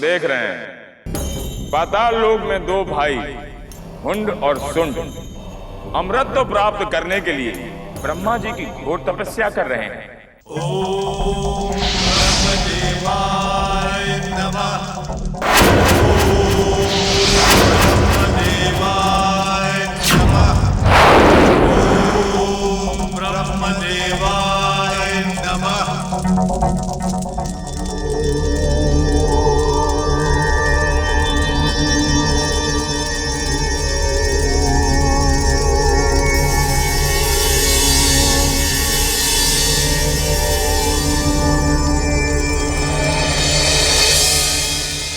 देख रहे हैं, पाताल लोक में दो भाई हुंड और सुंड अमृत प्राप्त करने के लिए ब्रह्मा जी की घोर तपस्या कर रहे हैं। ओम ब्रह्मदेवाय नमः। ब्रह्मदेवाय नमः। ओम ब्रह्मदेवाय नमः।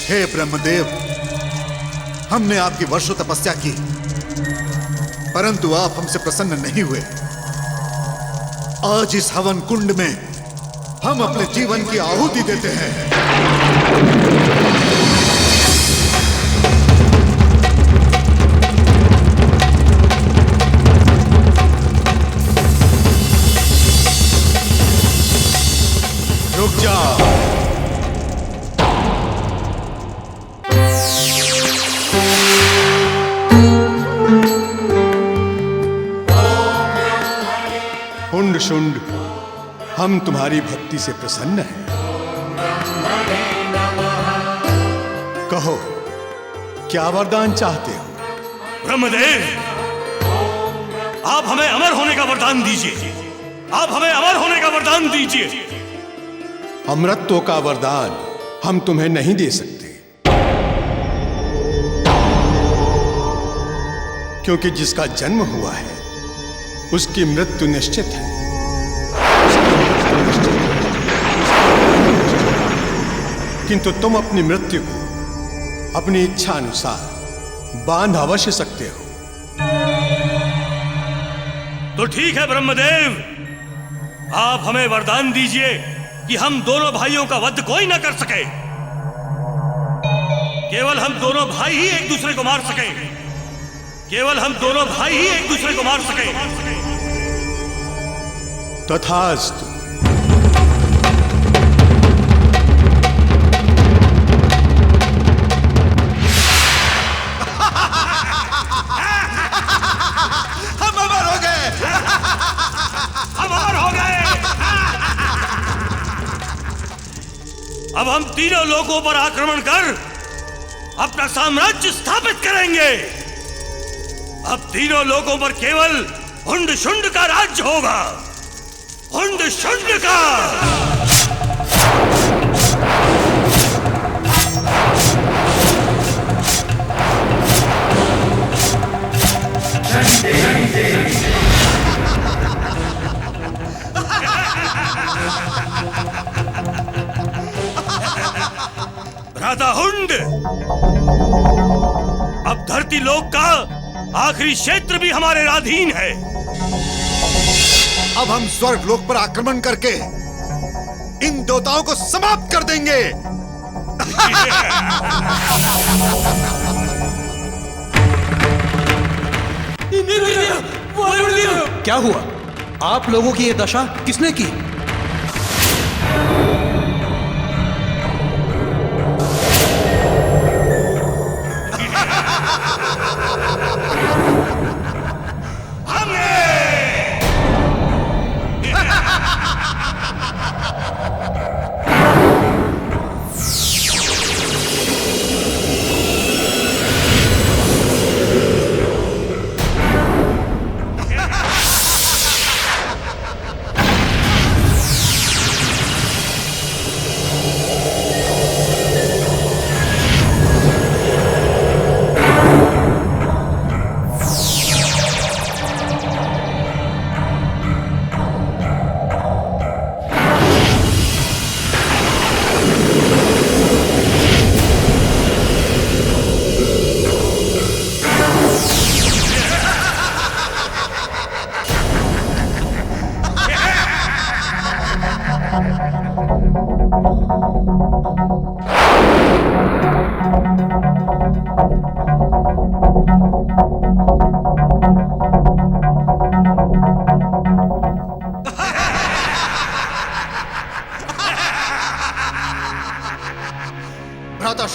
हे ब्रह्मदेव, हमने आपकी वर्षों तपस्या की, परंतु आप हमसे प्रसन्न नहीं हुए। आज इस हवन कुंड में हम अपने जीवन की आहुति देते हैं। रुक जाओ। हुंड शुंड, हम तुम्हारी भक्ति से प्रसन्न हैं। कहो, क्या वरदान चाहते हो? ब्रह्मदेव, आप हमें अमर होने का वरदान दीजिए। आप हमें अमर होने का वरदान दीजिए। अमरत्व का वरदान हम तुम्हें नहीं दे सकते, क्योंकि जिसका जन्म हुआ है उसकी मृत्यु निश्चित है। किंतु तुम अपनी मृत्यु को अपनी इच्छा अनुसार बांध अवश्य सकते हो। तो ठीक है ब्रह्मदेव, आप हमें वरदान दीजिए कि हम दोनों भाइयों का वध कोई ना कर सके। केवल हम दोनों भाई ही एक दूसरे को मार सके। केवल हम दोनों भाई ही एक दूसरे को मार सके। तथास्तु। हम अमर हो गए। हम अमर हो गए। अब हम तीनों लोगों पर आक्रमण कर अपना साम्राज्य स्थापित करेंगे। अब तीनों लोगों पर केवल हुंड शुंड का राज्य होगा। हुंड शुंड का। भ्राता हुंड, अब धरती लोक का आखिरी क्षेत्र भी हमारे अधीन है। अब हम स्वर्ग लोक पर आक्रमण करके इन देवताओं को समाप्त कर देंगे। क्या हुआ? आप लोगों की ये दशा किसने की?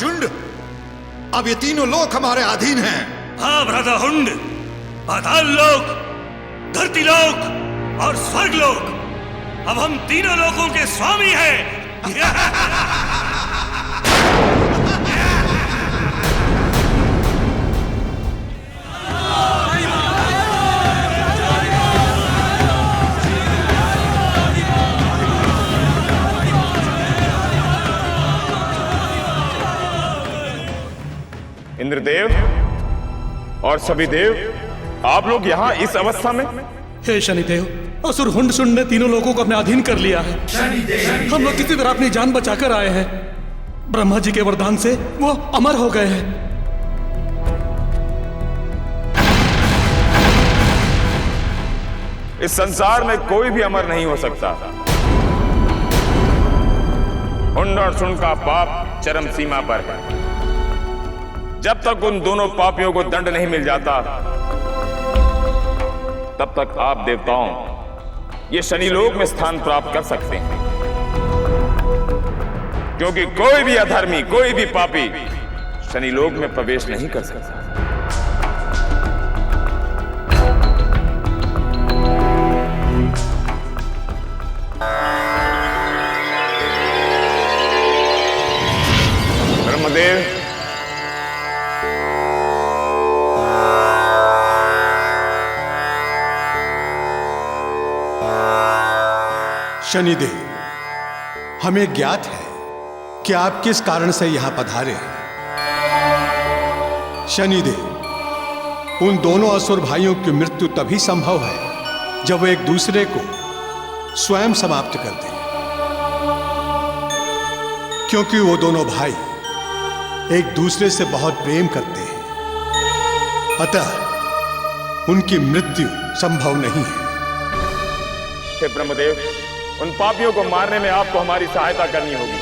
शुंड, अब ये तीनों लोग हमारे अधीन हैं। हाँ भ्राता हुंड, पाताल लोक, धरती लोक और स्वर्ग लोक, अब हम तीनों लोकों के स्वामी हैं। इंद्रदेव और सभी देव, आप लोग यहाँ इस अवस्था में? हे शनिदेव, असुर हुंड शुंड ने तीनों लोगों को अपने अधीन कर लिया है। हम लोग किसी तरह अपनी जान बचाकर आए हैं। ब्रह्मा जी के वरदान से वो अमर हो गए हैं। इस संसार में कोई भी अमर नहीं हो सकता। हुंड और शुंड का पाप चरम सीमा पर है। जब तक उन दोनों पापियों को दंड नहीं मिल जाता, तब तक आप देवताओं ये शनिलोक में स्थान प्राप्त कर सकते हैं, क्योंकि कोई भी अधर्मी, कोई भी पापी शनिलोक में प्रवेश नहीं कर सकता। ब्रह्मदेव, शनिदेव, हमें ज्ञात है कि आप किस कारण से यहां पधारे हैं। शनिदेव, उन दोनों असुर भाइयों की मृत्यु तभी संभव है जब वो एक दूसरे को स्वयं समाप्त कर दें, क्योंकि वो दोनों भाई एक दूसरे से बहुत प्रेम करते हैं। अतः उनकी मृत्यु संभव नहीं है। हे ब्रह्मदेव, उन पापियों को मारने में आपको हमारी सहायता करनी होगी।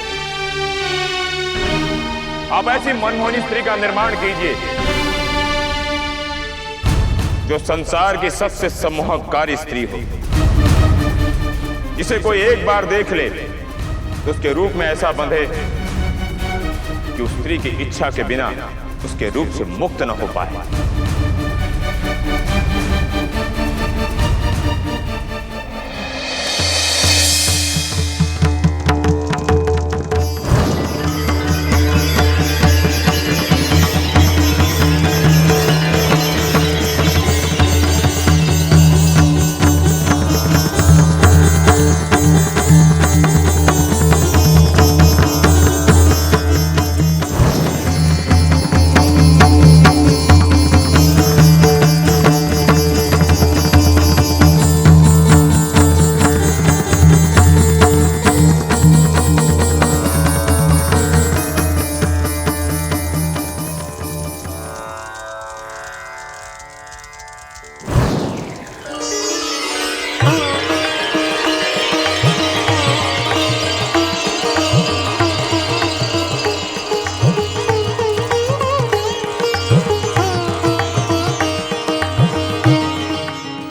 आप ऐसी मनमोहनी स्त्री का निर्माण कीजिए जो संसार की सबसे सम्मोहकारी स्त्री हो, जिसे कोई एक बार देख ले तो उसके रूप में ऐसा बंधे कि उस स्त्री की इच्छा के बिना उसके रूप से मुक्त न हो पाए।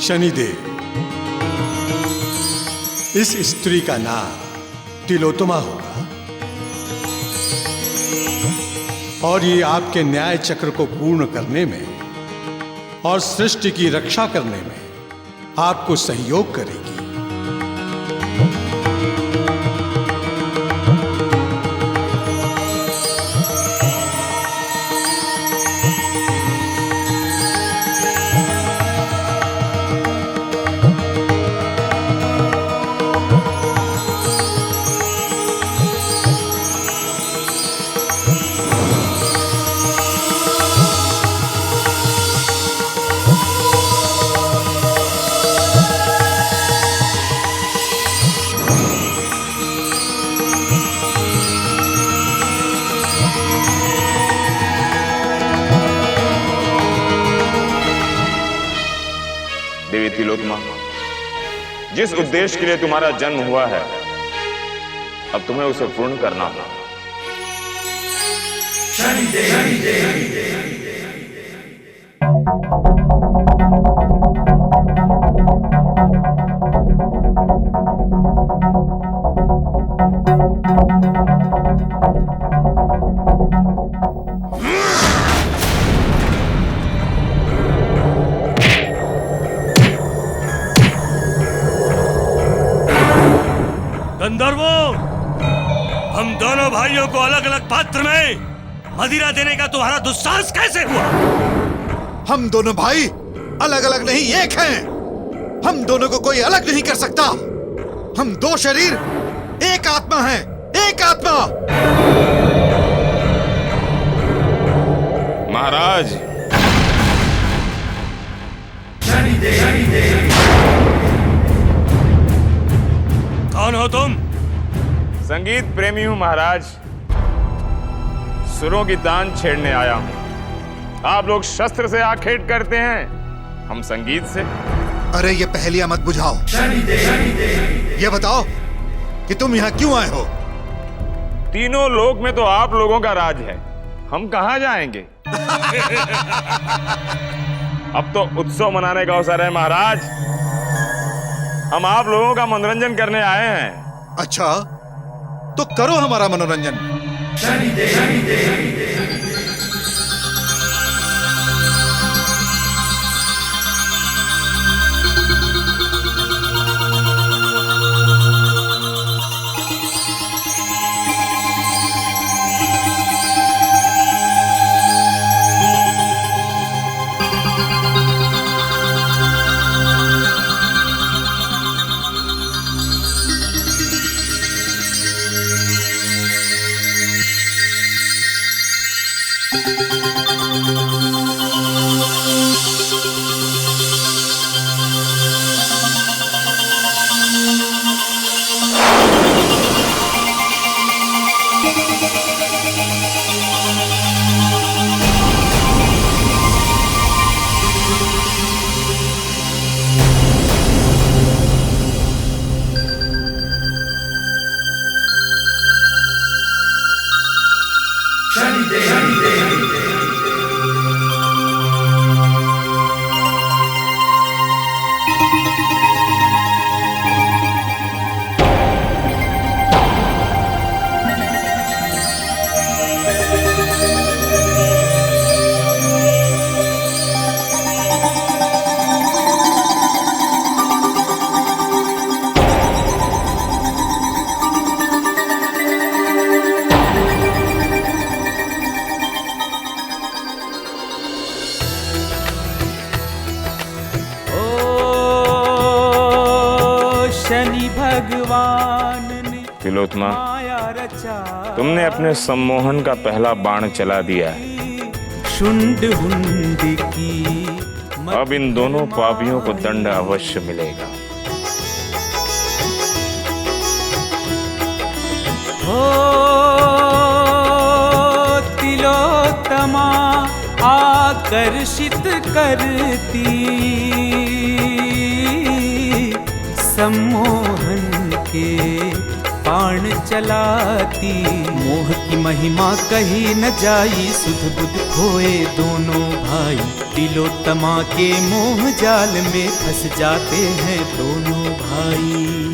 शनिदेव, इस स्त्री का नाम तिलोत्तमा होगा और ये आपके न्याय चक्र को पूर्ण करने में और सृष्टि की रक्षा करने में आपको सहयोग करेगी। देवी तिलोत्तमा, जिस उद्देश्य के लिए तुम्हारा जन्म हुआ है, अब तुम्हें उसे पूर्ण करना होगा। गंधर्वों, हम दोनों भाइयों को अलग अलग पात्र में मदिरा देने का तुम्हारा दुस्साहस कैसे हुआ? हम दोनों भाई अलग अलग नहीं, एक हैं। हम दोनों को कोई अलग नहीं कर सकता। हम दो शरीर, एक आत्मा हैं, एक आत्मा। महाराज, कौन हो तुम? संगीत प्रेमी हूं महाराज। सुरों की तान छेड़ने आया हूं। आप लोग शस्त्र से आखेट करते हैं, हम संगीत से। अरे ये पहेलियां मत बुझाओ। ये बताओ कि तुम यहाँ क्यों आए हो? तीनों लोक में तो आप लोगों का राज है, हम कहां जाएंगे? अब तो उत्सव मनाने का अवसर है महाराज। हम आप लोगों का मनोरंजन करने आए हैं। अच्छा, तो करो हमारा मनोरंजन। तिलोत्मा, तुमने अपने सम्मोहन का पहला बाण चला दिया है। अब इन दोनों पापियों को दंड अवश्य मिलेगा। ओ तिलोत्तमा आकर्षित करती, सम्मोहन के बाण चलाती। मोह की महिमा कही न जाई, सुध बुध खोए दोनों भाई। तिलोत्तमा के मोह जाल में फंस जाते हैं दोनों भाई।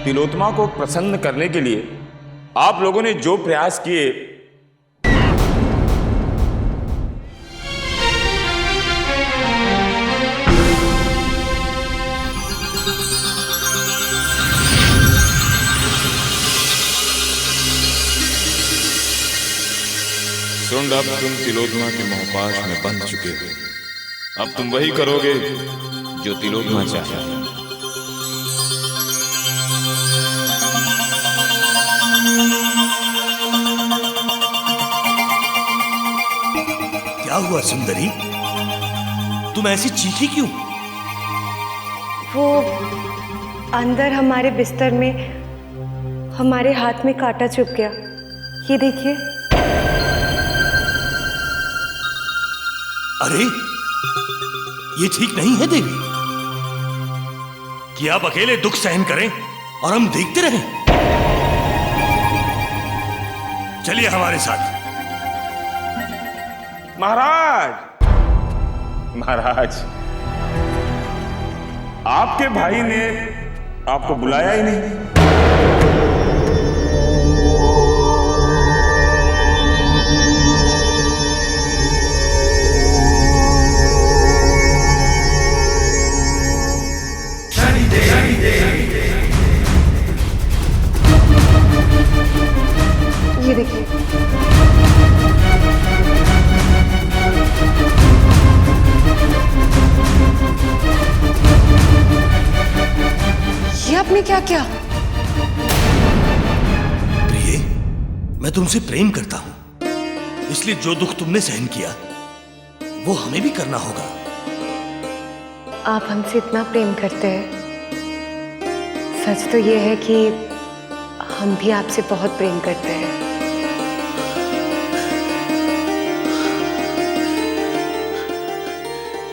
तिलोत्मा को प्रसन्न करने के लिए आप लोगों ने जो प्रयास किए, सुंड, अब तुम तिलोत्मा के मोहपाश में बंध चुके हो। अब तुम वही करोगे जो तिलोत्मा चाहे। क्या हुआ सुंदरी, तुम ऐसी चीखी क्यों? वो अंदर हमारे बिस्तर में हमारे हाथ में कांटा चुभ गया। ये देखिए। अरे ये ठीक नहीं है देवी कि आप अकेले दुख सहन करें और हम देखते रहें? चलिए हमारे साथ। महाराज, महाराज, आपके भाई ने आपको बुलाया ही नहीं। ये देखिए, ये आपने क्या किया? प्रिय, मैं तुमसे प्रेम करता हूं, इसलिए जो दुख तुमने सहन किया वो हमें भी करना होगा। आप हमसे इतना प्रेम करते हैं, सच तो ये है कि हम भी आपसे बहुत प्रेम करते हैं।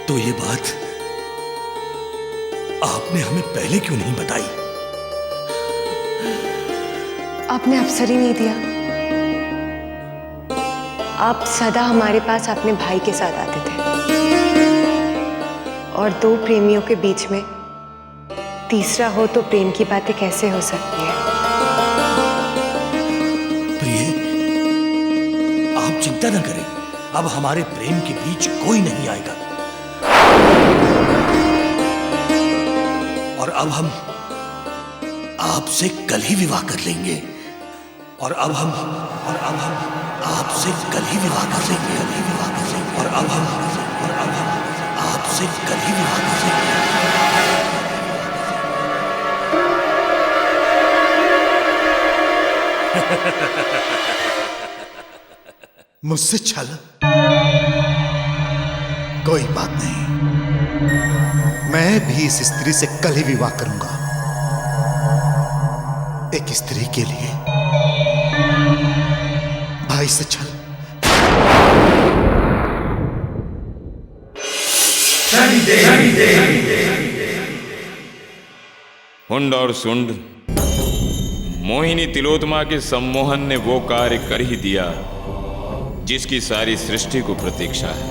तो ये बात आपने हमें पहले क्यों नहीं बताई? आपने अवसर ही नहीं दिया। आप सदा हमारे पास अपने भाई के साथ आते थे, और दो प्रेमियों के बीच में तीसरा हो तो प्रेम की बातें कैसे हो सकती है? प्रिय, आप चिंता न करें, अब हमारे प्रेम के बीच कोई नहीं आएगा। और अब हम आपसे कल ही विवाह कर लेंगे। और अब हम आपसे कल ही विवाह कर लेंगे। और अब हम आपसे कल ही विवाह कर लेंगे। मुझसे छल? कोई बात नहीं, मैं भी इस स्त्री से कल ही विवाह करूंगा। एक स्त्री के लिए भाई से छल? हुंड और सुंड, मोहिनी तिलोत्मा के सम्मोहन ने वो कार्य कर ही दिया जिसकी सारी सृष्टि को प्रतीक्षा है।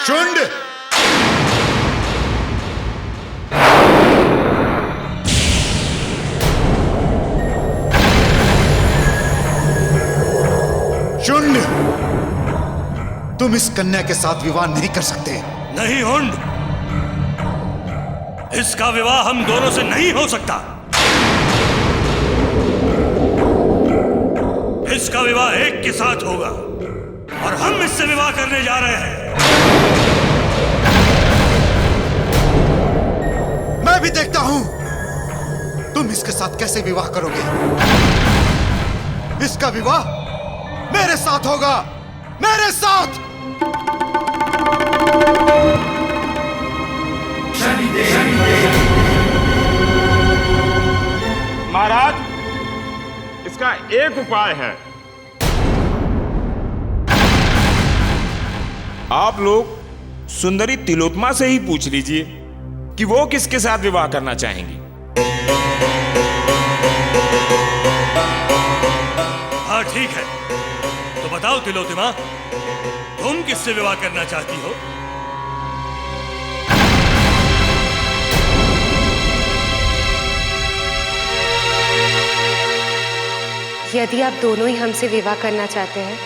शुंड! शुंड! तुम इस कन्या के साथ विवाह नहीं कर सकते। नहीं हुंड, इसका विवाह हम दोनों से नहीं हो सकता। इसका विवाह एक के साथ होगा, और हम इससे विवाह करने जा रहे हैं। मैं भी देखता हूं तुम इसके साथ कैसे विवाह करोगे। इसका विवाह मेरे साथ होगा, मेरे साथ। महाराज, इसका एक उपाय है। आप लोग सुंदरी तिलोत्मा से ही पूछ लीजिए कि वो किसके साथ विवाह करना चाहेंगी। हाँ ठीक है, तो बताओ तिलोत्मा, तुम किससे विवाह करना चाहती हो? यदि आप दोनों ही हमसे विवाह करना चाहते हैं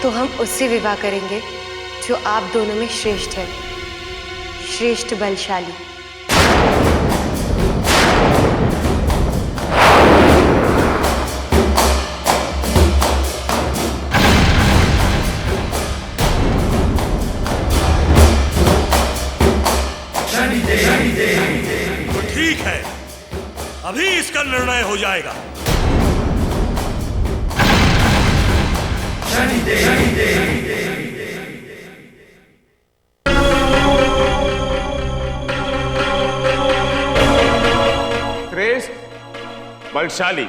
तो हम उससे विवाह करेंगे जो आप दोनों में श्रेष्ठ है, श्रेष्ठ बलशाली। तो ठीक है, अभी इसका निर्णय हो जाएगा। बलशाली।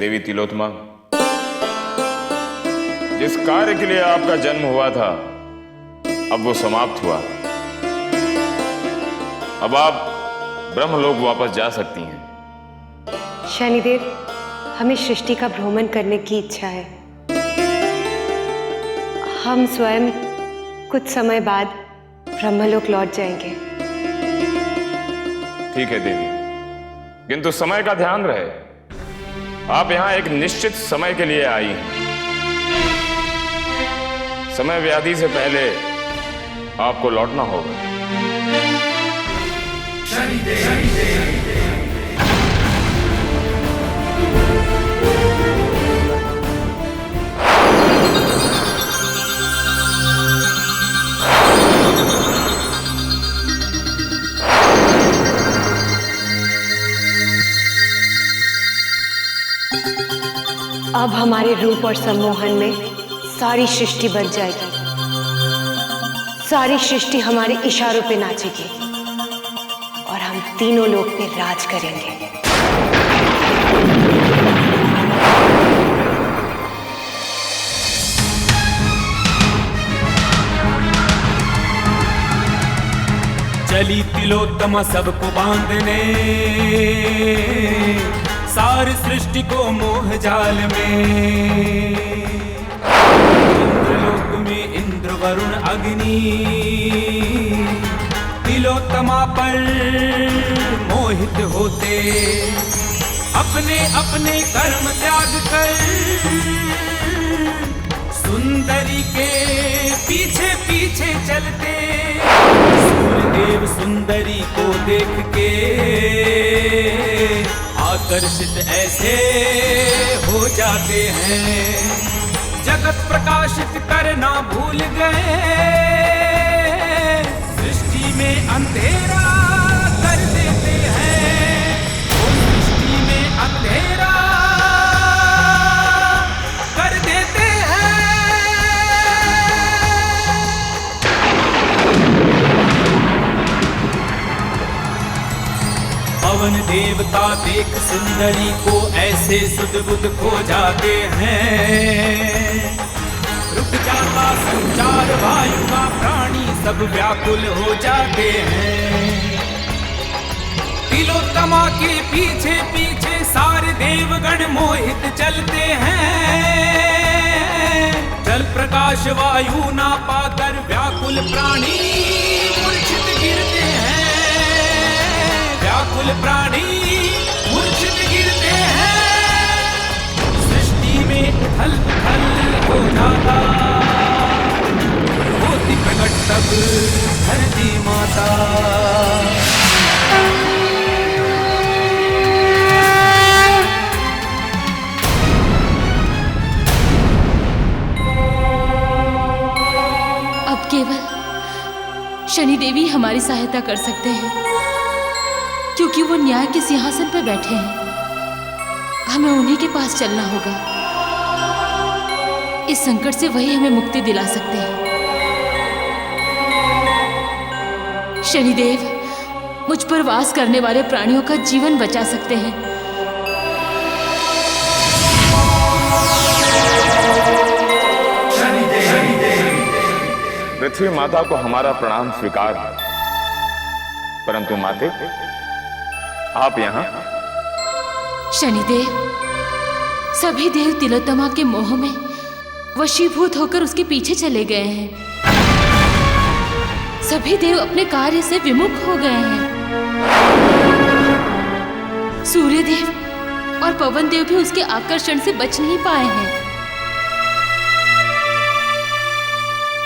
देवी तिलोत्तमा, जिस कार्य के लिए आपका जन्म हुआ था अब वो समाप्त हुआ। अब आप ब्रह्मलोक वापस जा सकती हैं। शनिदेव, हमें सृष्टि का भ्रमण करने की इच्छा है। हम स्वयं कुछ समय बाद ब्रह्मलोक लौट जाएंगे। ठीक है देवी, किंतु समय का ध्यान रहे। आप यहां एक निश्चित समय के लिए आई हैं। समय व्याधि से पहले आपको लौटना होगा। अब हमारे रूप और सम्मोहन में सारी सृष्टि बन जाएगी। सारी सृष्टि हमारे इशारों पे नाचेगी और हम तीनों लोक पे राज करेंगे। चली तिलोत्तमा सबको बांधने, सारी सृष्टि को मोह जाल में। इंद्रलोक में इंद्र वरुण अग्नि तिलोत्तमा पर मोहित होते, अपने अपने कर्म त्याग कर सुंदरी के पीछे पीछे चलते। सूर्यदेव सुंदरी को देख के आकर्षित ऐसे हो जाते हैं, जगत प्रकाशित करना भूल गए, सृष्टि में अंधेरा कर देते हैं, सृष्टि में अंधेरा कर देते हैं। पवन देवता देख सुंदरी को ऐसे सुध बुध खो जाते हैं, रुक जाता संचार वायु का, प्राणी सब व्याकुल हो जाते हैं। तिलोत्तमा के पीछे पीछे सारे देवगण मोहित चलते हैं, जल प्रकाश वायु ना पाकर व्याकुल प्राणी मूर्छित गिरते हैं, व्याकुल प्राणी मूर्छित गिरते हैं। सृष्टि में उथल पुथल हो जाता, होती प्रकट तब धरती माता। अब केवल शनि देवी हमारी सहायता कर सकते हैं, क्योंकि वो न्याय के सिंहासन पर बैठे हैं। हमें उन्हीं के पास चलना होगा। इस संकट से वही हमें मुक्ति दिला सकते हैं। शनिदेव मुझ पर वास करने वाले प्राणियों का जीवन बचा सकते हैं। पृथ्वी माता को हमारा प्रणाम स्वीकार, परंतु माते आप यहाँ? शनिदेव, सभी देव तिलोत्तमा के मोह में वशीभूत होकर उसके पीछे चले गए हैं। सभी देव अपने कार्य से विमुख हो गए हैं। सूर्य देव और पवन देव भी उसके आकर्षण से बच नहीं पाए हैं,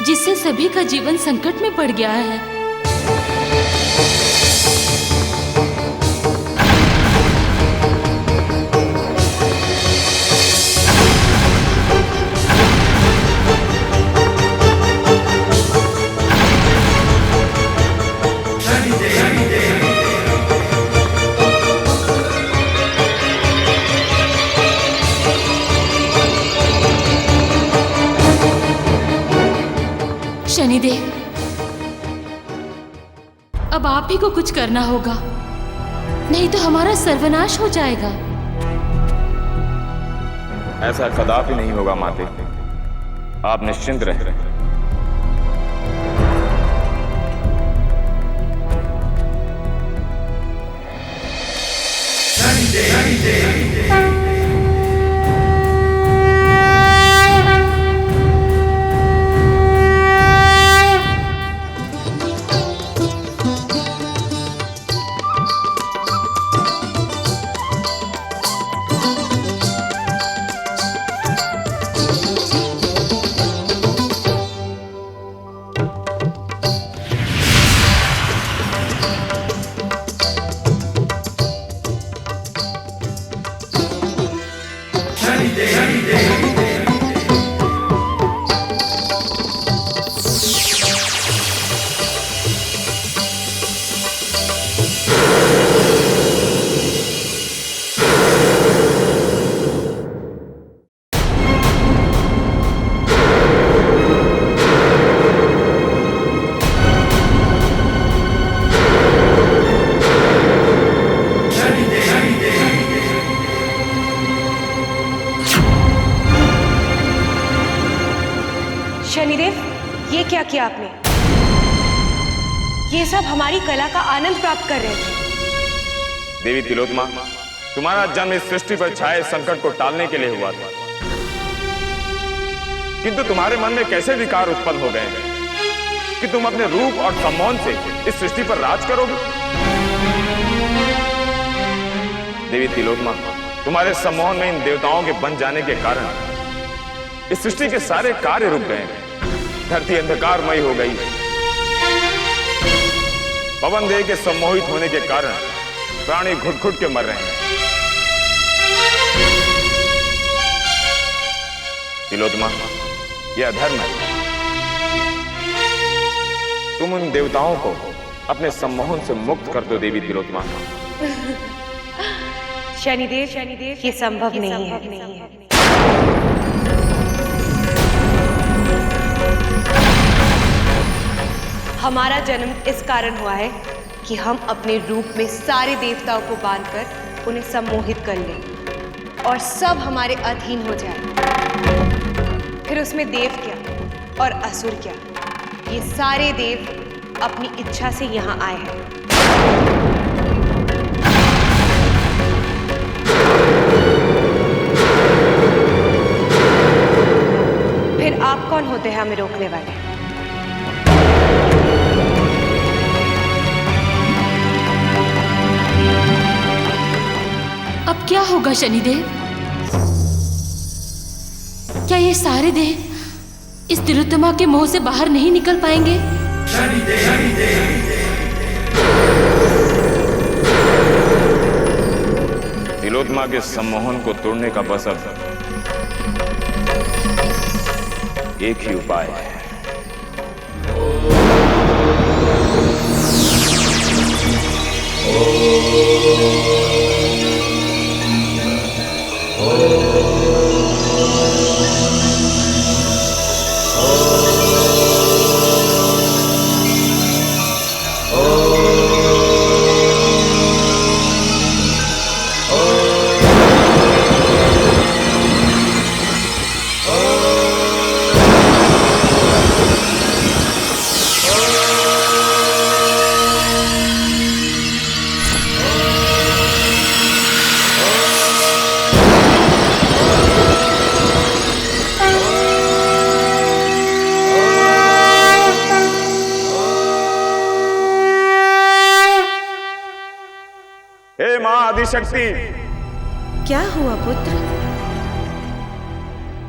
जिससे सभी का जीवन संकट में पड़ गया है। शनिदेव, अब आप ही को कुछ करना होगा, नहीं तो हमारा सर्वनाश हो जाएगा। ऐसा कदापि नहीं होगा माते, आप निश्चिंत रहें। शनिदेव, ये क्या किया आपने? ये सब हमारी कला का आनंद प्राप्त कर रहे थे। देवी तिलोत्तमा, तुम्हारा जन्म इस सृष्टि पर छाए संकट को टालने के लिए हुआ था, किंतु तुम्हारे मन में कैसे विकार उत्पन्न हो गए हैं कि तुम अपने रूप और सम्मान से इस सृष्टि पर राज करोगे? देवी तिलोत्तमा, तुम्हारे सम्मान में इन देवताओं के बन जाने के कारण इस सृष्टि के सारे कार्य रुक गए हैं। धरती अंधकारमयी हो गई है। पवन देव के सम्मोहित होने के कारण प्राणी घुट घुट के मर रहे हैं। तिलोत्तमा, यह अधर्म है। तुम उन देवताओं को अपने सम्मोहन से मुक्त कर दो देवी तिलोत्तमा। शनिदेव, ये संभव नहीं है। हमारा जन्म इस कारण हुआ है कि हम अपने रूप में सारे देवताओं को बांधकर उन्हें सम्मोहित कर लें और सब हमारे अधीन हो जाए। फिर उसमें देव क्या और असुर क्या, ये सारे देव अपनी इच्छा से यहाँ आए हैं। फिर आप कौन होते हैं हमें रोकने वाले? अब क्या होगा शनिदेव? क्या ये सारे देव इस तिलोत्तमा के मोह से बाहर नहीं निकल पाएंगे? तिलोत्मा के सम्मोहन को तोड़ने का बस अब एक ही उपाय है। हे मां आदिशक्ति। क्या हुआ पुत्र?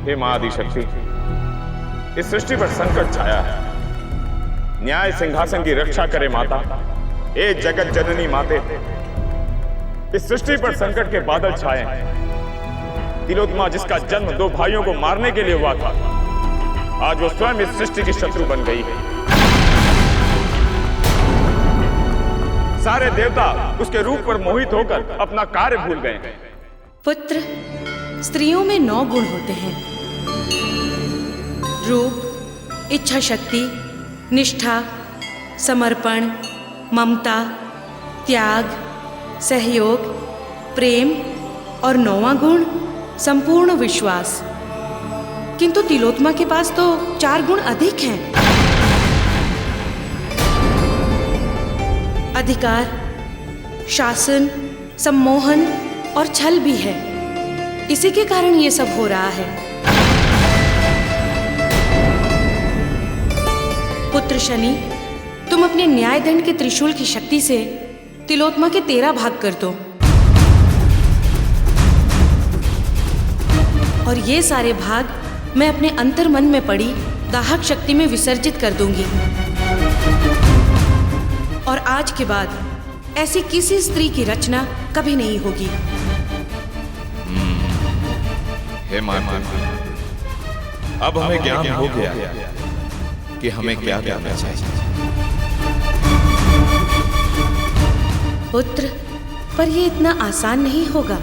हे मां आदिशक्ति, इस सृष्टि पर संकट छाया है। न्याय सिंहासन की रक्षा करे माता। हे जगत जननी माते, इस सृष्टि पर संकट के बादल छाए हैं। तिलोत्मा जिसका जन्म दो भाइयों को मारने के लिए हुआ था, आज वो स्वयं इस सृष्टि की शत्रु बन गई है। सारे देवता उसके रूप पर मोहित होकर अपना कार्य भूल गए हैं। पुत्र, स्त्रियों में 9 गुण होते हैं। रूप, इच्छा शक्ति, निष्ठा, समर्पण, ममता, त्याग, सहयोग, प्रेम और 9वां गुण संपूर्ण विश्वास। किंतु तिलोत्मा के पास तो 4 गुण अधिक हैं। अधिकार, शासन, सम्मोहन और छल भी है। इसी के कारण ये सब हो रहा है। पुत्र शनि, तुम अपने न्याय दंड के त्रिशूल की शक्ति से तिलोत्मा के 13 भाग कर दो और ये सारे भाग मैं अपने अंतर्मन में पड़ी दाहक शक्ति में विसर्जित कर दूंगी। और आज के बाद ऐसी किसी स्त्री की रचना कभी नहीं होगी। हे माता, अब हमें ज्ञान हो गया कि हमें क्या करना चाहिए। पुत्र, पर ये इतना आसान नहीं होगा।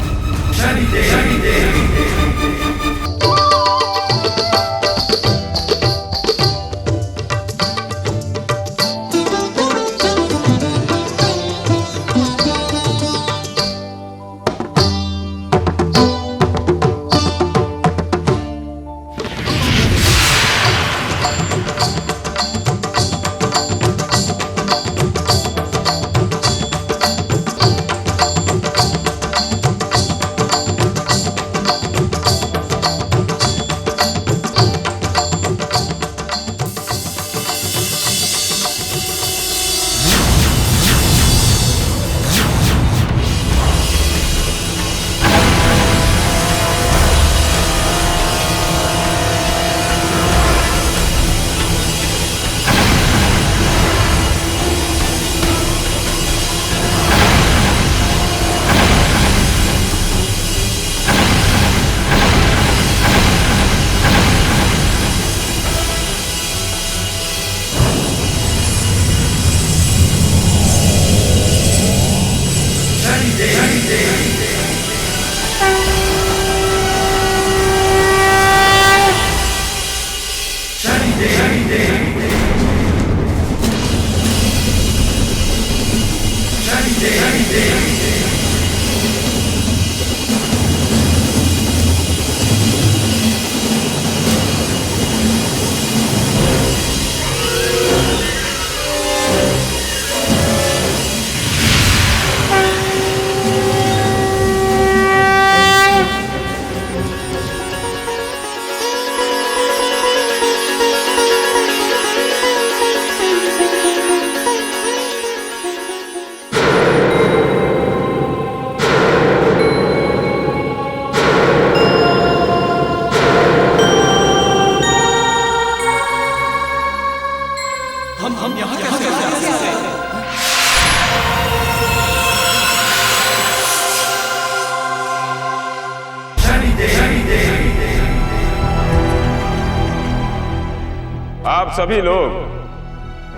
आप सभी लोग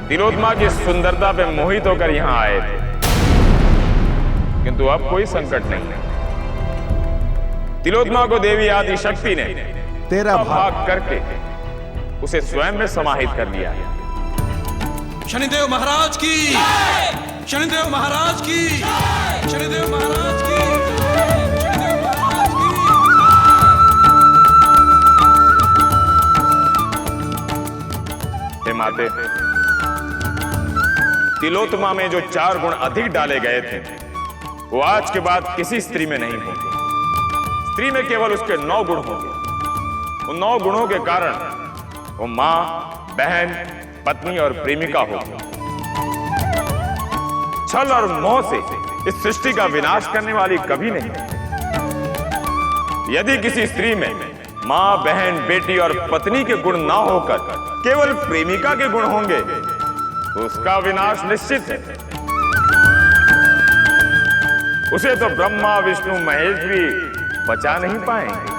तिलोत्मा की सुंदरता पे मोहित होकर यहां आए थे, किंतु अब कोई संकट नहीं है। तिलोत्मा को देवी आदि शक्ति ने तेरा भाग करके उसे स्वयं में समाहित कर लिया है। शनिदेव महाराज की, शनिदेव महाराज की, शनिदेव महाराज की, शनिदेव महाराज की। हे माते, तिलोत्मा में जो 4 गुण अधिक डाले गए थे वो आज के बाद किसी स्त्री में नहीं होंगे। स्त्री में केवल उसके 9 गुण होंगे। उन 9 गुणों के कारण वो मां, बहन, पत्नी और प्रेमिका होगी। छल और मोह से इस सृष्टि का विनाश करने वाली कभी नहीं। यदि किसी स्त्री में मां, बहन, बेटी और पत्नी के गुण ना होकर केवल प्रेमिका के गुण होंगे तो उसका विनाश निश्चित है। उसे तो ब्रह्मा, विष्णु, महेश भी बचा नहीं पाएंगे।